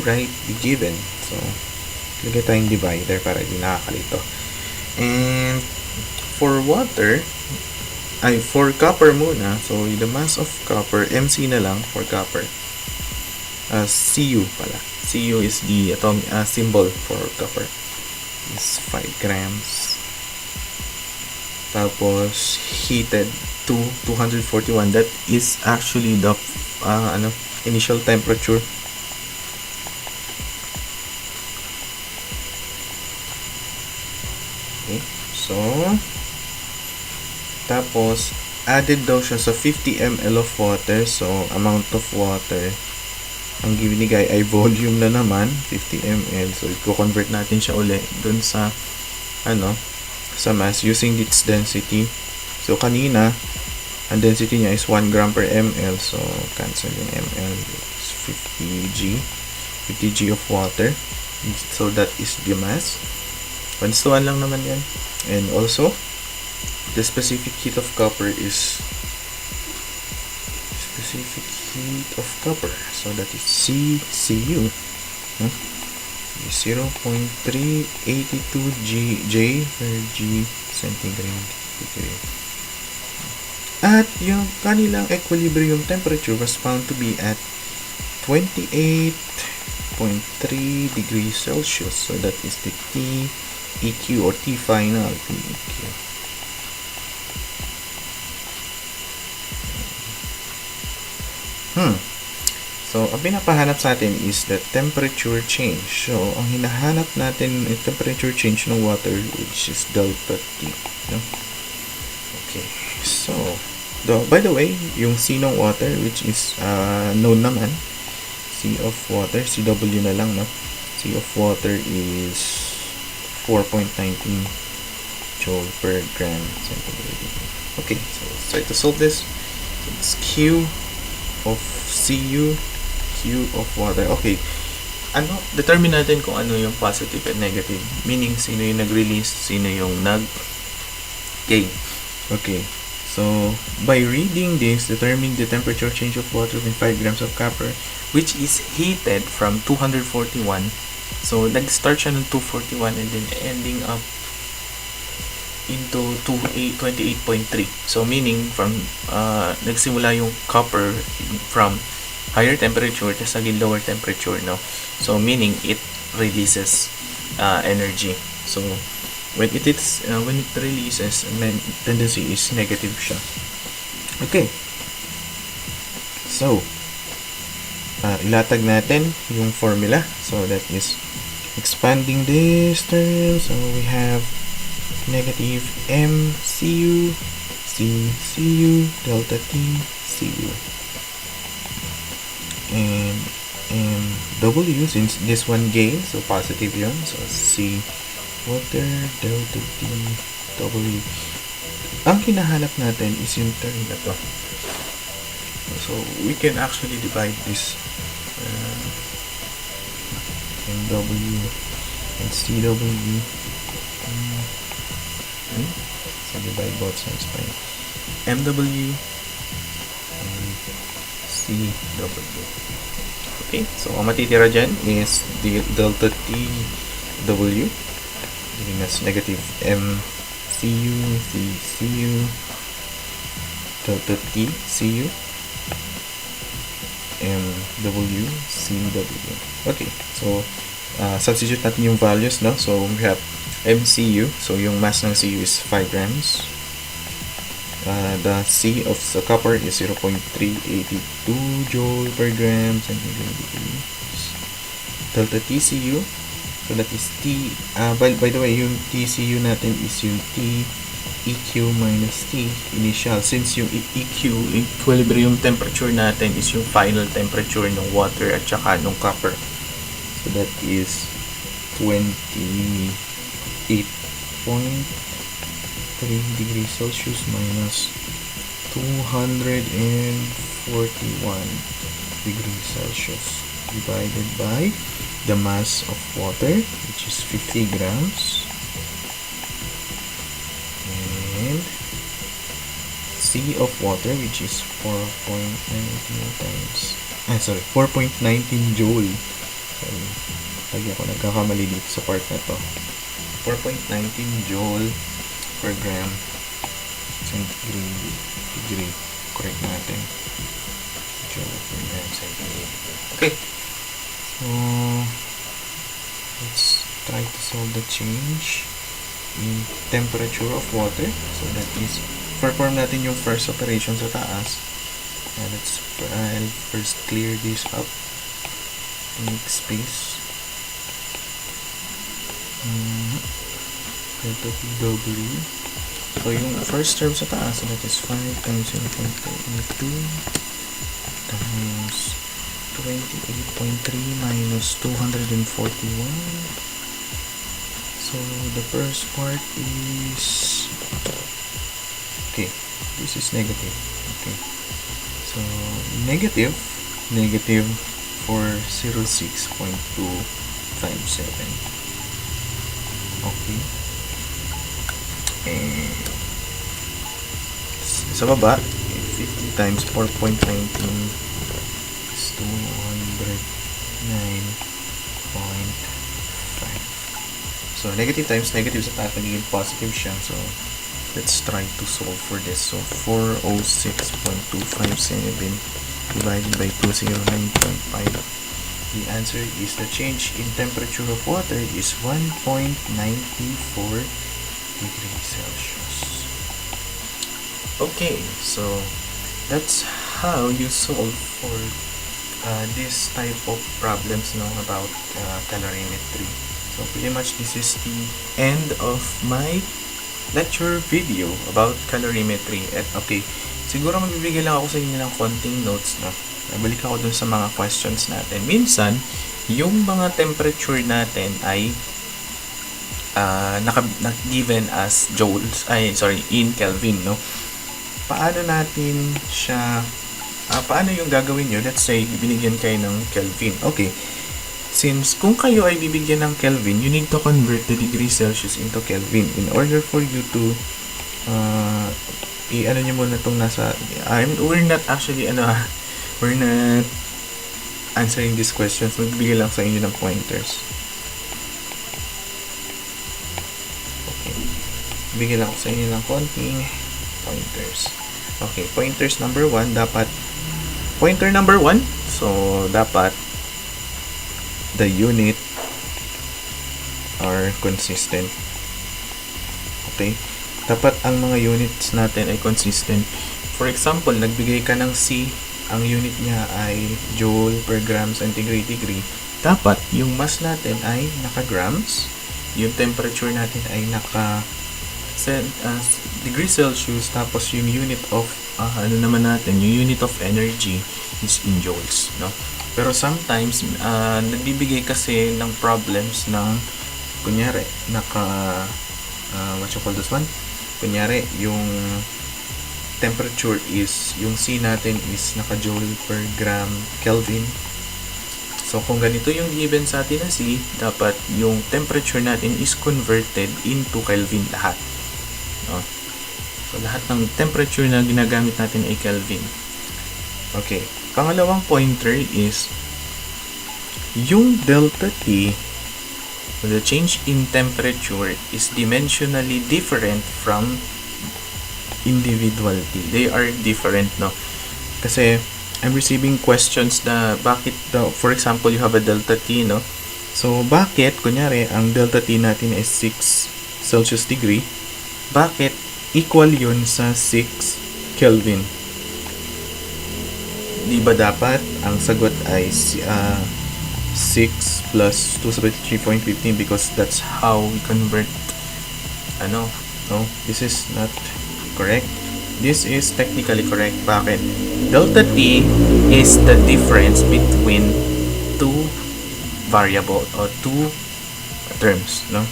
write the given. So lagay tayong divider para di nakakalito. And for water, for copper muna, so the mass of copper, MC na lang for copper. Cu pala. Cu is the atomic symbol for copper. Is 5 grams. Tapos heated to 241. That is actually the initial temperature. Okay, so tapos added daw siya sa 50 ml of water. So amount of water ang binigay ay volume na naman, 50 ml. So i-convert natin siya uli dun sa sa mass using its density. So kanina ang density niya is 1 gram per ml, so cancel yung ml. It's 50 g of water, so that is the mass. 1:1 lang naman yan. And also the specific heat of copper is so that is Cu, 0.382 J per G centigrade degree. At yung kanilang equilibrium temperature was found to be at 28.3 degrees Celsius. So that is the TEQ or T final. TEQ. So, ang pinapahanap sa atin is the temperature change. So, ang hinahanap natin yung temperature change ng water, which is delta T. No? Okay. So, by the way, yung C ng water, which is known naman, C of water, CW na lang, no? C of water is 4.19 joule per gram centigrade. Okay, so let's try to solve this. So, it's Q of Cu, Q of water. Okay, determine natin kung ano yung positive and negative, meaning sino yung nag-release, sino yung nag-gain. Okay, so by reading this, determine the temperature change of water with 5 grams of copper, which is heated from 241. So nag-start siya ng 241 and then ending up into 28.3. So meaning from nagsimula yung copper from higher temperature tas naging lower temperature, no? So meaning it releases energy. So when it releases, tendency is negative siya. Okay, so ilatag natin yung formula. So that is expanding this term. So we have negative MCU. C C, Cu, delta T, Cu. And W, since this one gain, so positive yun. So C water, delta T, W. Ang hinahanap natin is yung term na to. So we can actually divide this MW and CW. So divide both sides by MW and CW. Okay, so ang matitira dyan is the delta TW, giving us negative MCU, CCU, delta TCU, MW, CW. Okay, so substitute natin yung values, no? So we have MCU, so yung mass ng CU is 5 grams. The C of the copper is 0.382 joule per gram centigrade degrees. Delta TCU, so that is T, by the way, yung TCU natin is yung T EQ minus T initial, since yung EQ, equilibrium temperature natin, is yung final temperature ng water at saka ng copper. So that is 28.3 degrees Celsius minus 241 degrees Celsius divided by the mass of water, which is 50 grams, and C of water, which is 4.19 joule. Sorry, lagi ako nagkakamali dito sa part na to. 4.19 joule per gram centigrade degree. Correct natin. Joule per gram centigrade. Okay. So, let's try to solve the change in temperature of water. So, that is, perform natin yung first operation sa taas. I'll first clear this up. Make space. Delta PW. So, yung first term sa taas, so that is 5 times 0.2 times 28.3 minus 241. So, the first part is... Okay, this is negative. Okay. So, negative 406.257. Okay. And sa baba, 50 times 4.19 is 209.5. So, negative times negative sa taas, nagiging positive siya. So, let's try to solve for this. So, 406.257 divided by 209.5. The answer is the change in temperature of water is 1.94 degrees Celsius. Okay, so that's how you solve for this type of problems, no, about calorimetry. So pretty much this is the end of my lecture video about calorimetry. At okay, siguro magbibigay lang ako sa inyo ng konting notes, no. Balik ako dun sa mga questions natin. Minsan, yung mga temperature natin ay given as joules, in Kelvin, no? Paano natin siya, paano yung gagawin nyo? Let's say, binigyan kayo ng Kelvin. Okay, since kung kayo ay bibigyan ng Kelvin, you need to convert the degree Celsius into Kelvin in order for you to ano nyo muna itong nasa, we're not actually, we're not answering these questions. Magbigay lang sa inyo ng pointers. Okay. Bigay lang ako sa inyo ng konting pointers. Okay, pointer number 1, so dapat the unit are consistent. Okay? Dapat ang mga units natin ay consistent. For example, nagbigay ka ng C, ang unit niya ay joule per gram centigrade degree. Dapat yung mass natin ay naka-grams, yung temperature natin ay naka degree Celsius, tapos yung unit of ano naman natin, yung unit of energy is in joules, no? Pero sometimes nagbibigay kasi ng problems ng kunyari what you call this one? Kunyari yung temperature is, yung C natin is naka-joule per gram Kelvin. So, kung ganito yung given sa atin na C, dapat yung temperature natin is converted into Kelvin lahat. No? So, lahat ng temperature na ginagamit natin ay Kelvin. Okay. Pangalawang pointer is yung delta T, the change in temperature is dimensionally different from individual T. They are different, no? Kasi I'm receiving questions na bakit daw, for example, you have a delta T, no? So, bakit, kunyari, ang delta T natin is 6 Celsius degree, bakit equal yun sa 6 Kelvin? Di ba dapat ang sagot ay 6 plus 273.15 because that's how we convert no, this is not correct. This is technically correct. Bakit? Delta T is the difference between two variable or two terms, no?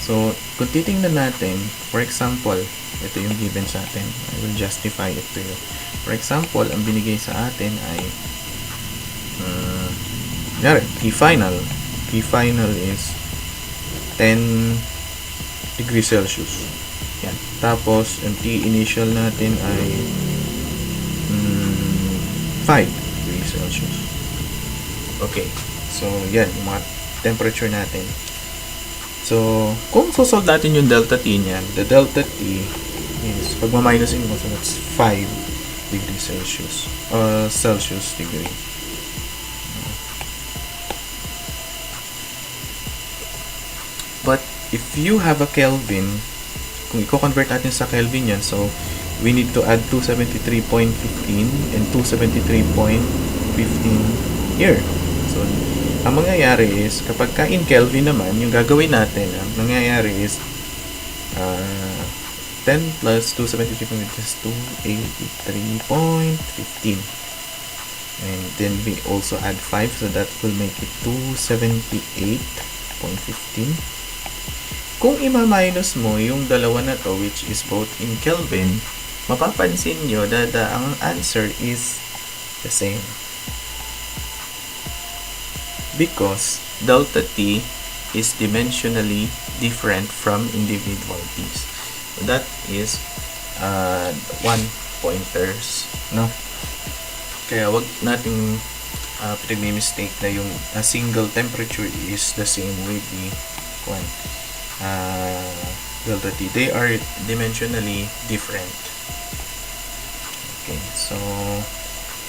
So, kung titingnan natin, for example, ito yung given sa atin. I will justify it to you. For example, ang binigay sa atin ay T final. T final is 10 degrees Celsius. Yan. Tapos, ang T initial natin ay 5 degrees Celsius. Okay. So, yan. Yung mga temperature natin. So, kung susolve natin yung delta T niyan, the delta T is, pag ma-minusin mo, so that's 5 degrees Celsius. Celsius degree. But, if you have a Kelvin, kung i-convert natin sa Kelvin yan, so, we need to add 273.15 and 273.15 here. So, ang mangyayari is, kapag ka in Kelvin naman, yung gagawin natin, ang mangyayari is, 10 plus 273.15 is 283.15. And then we also add 5, so that will make it 278.15. Kung ima-minus mo yung dalawa na to, which is both in Kelvin, mapapansin nyo that ang answer is the same. Because delta T is dimensionally different from individual T's. So that is one pointers, no? Kaya wag nating pinag-mistake na yung single temperature is the same with the delta T. They are dimensionally different. Okay, so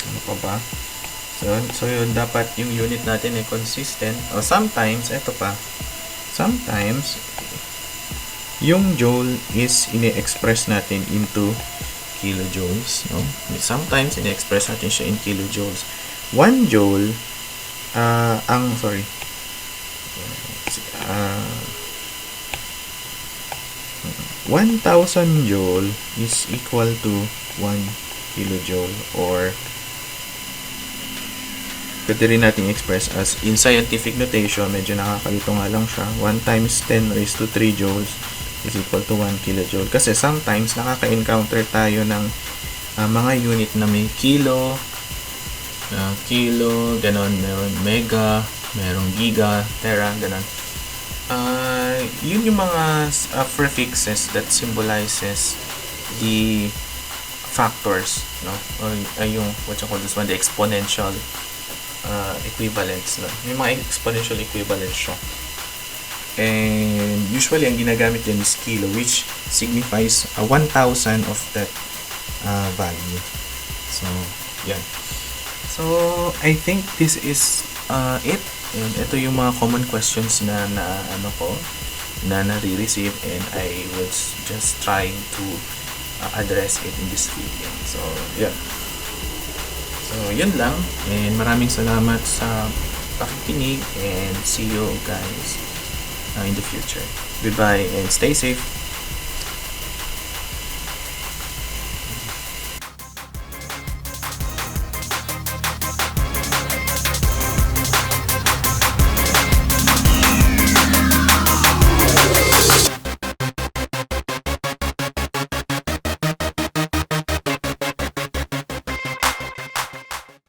ano pa ba? So yun, dapat yung unit natin ay consistent. O sometimes, eto pa, sometimes yung joule is ine-express natin into kilojoules, no? Sometimes ine-express natin siya in kilojoules. 1 joule 1,000 joule is equal to 1 kilojoule, or pwede rin natin express as in scientific notation, medyo nakakalito nga lang siya, 1 times 10 raised to 3 joules is equal to 1 kilojoule. Kasi sometimes nakaka-encounter tayo ng mga unit na may kilo, ganon, meron mega, merong giga, tera, ganon. Yun yung mga prefixes that symbolizes the factors, no? Or yung what you call this one, the exponential equivalents, no? May mga exponential equivalents siya. And usually ang ginagamit yan is kilo, which signifies 1,000 of that value. So, yan. So, I think this is it. And ito yung mga common questions na nare-receive, and I was just trying to address it in this video. So, yeah. So, yun lang. And maraming salamat sa pakikinig, and see you guys in the future. Goodbye and stay safe.